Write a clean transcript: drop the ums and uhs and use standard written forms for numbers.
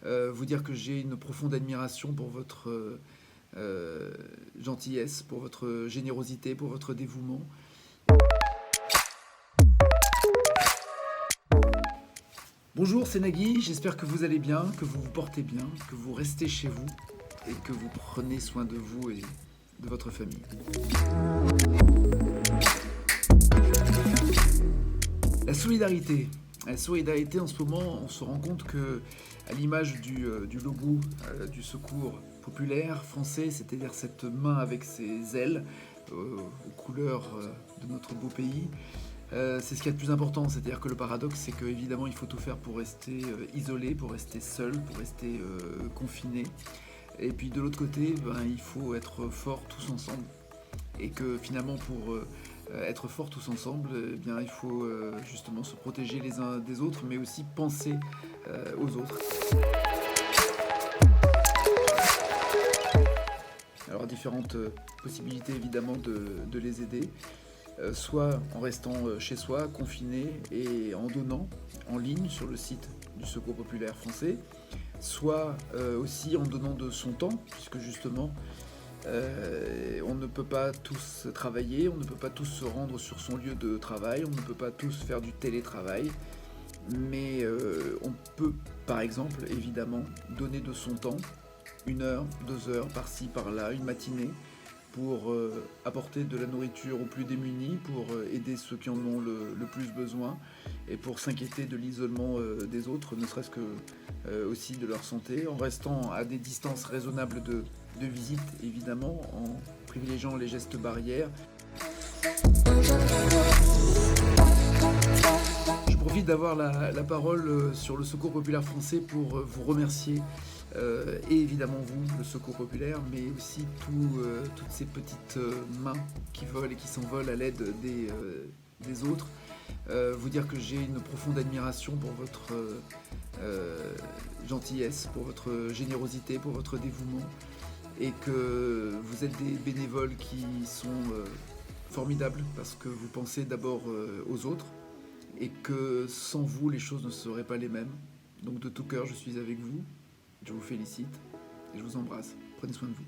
vous dire que j'ai une profonde admiration pour votre gentillesse, pour votre générosité, pour votre dévouement. Bonjour, c'est Nagui, j'espère que vous allez bien, que vous vous portez bien, que vous restez chez vous et que vous prenez soin de vous et de votre famille. La solidarité. La solidarité, en ce moment, on se rend compte que, à l'image du logo du Secours populaire français, c'est-à-dire cette main avec ses ailes aux couleurs de notre beau pays, c'est ce qu'il y a de plus important. C'est-à-dire que le paradoxe, c'est qu'évidemment, il faut tout faire pour rester isolé, pour rester seul, pour rester confiné. Et puis de l'autre côté, il faut être forts tous ensemble. Et que finalement, pour être forts tous ensemble, il faut justement se protéger les uns des autres, mais aussi penser aux autres. Alors différentes possibilités évidemment de les aider, soit en restant chez soi, confiné, et en donnant en ligne sur le site du Secours populaire français, soit aussi en donnant de son temps, puisque justement on ne peut pas tous travailler, on ne peut pas tous se rendre sur son lieu de travail, on ne peut pas tous faire du télétravail, mais on peut par exemple évidemment donner de son temps, 1 heure, 2 heures, par-ci, par-là, une matinée, pour apporter de la nourriture aux plus démunis, pour aider ceux qui en ont le plus besoin, et pour s'inquiéter de l'isolement des autres, ne serait-ce que aussi de leur santé, en restant à des distances raisonnables de visite, évidemment, en privilégiant les gestes barrières. Je profite d'avoir la parole sur le Secours populaire français pour vous remercier, et évidemment vous, le Secours populaire, mais aussi toutes ces petites mains qui volent et qui s'envolent à l'aide des autres. Vous dire que j'ai une profonde admiration pour votre gentillesse, pour votre générosité, pour votre dévouement, et que vous êtes des bénévoles qui sont formidables parce que vous pensez d'abord aux autres, et que sans vous, les choses ne seraient pas les mêmes. Donc de tout cœur, je suis avec vous, je vous félicite et je vous embrasse. Prenez soin de vous.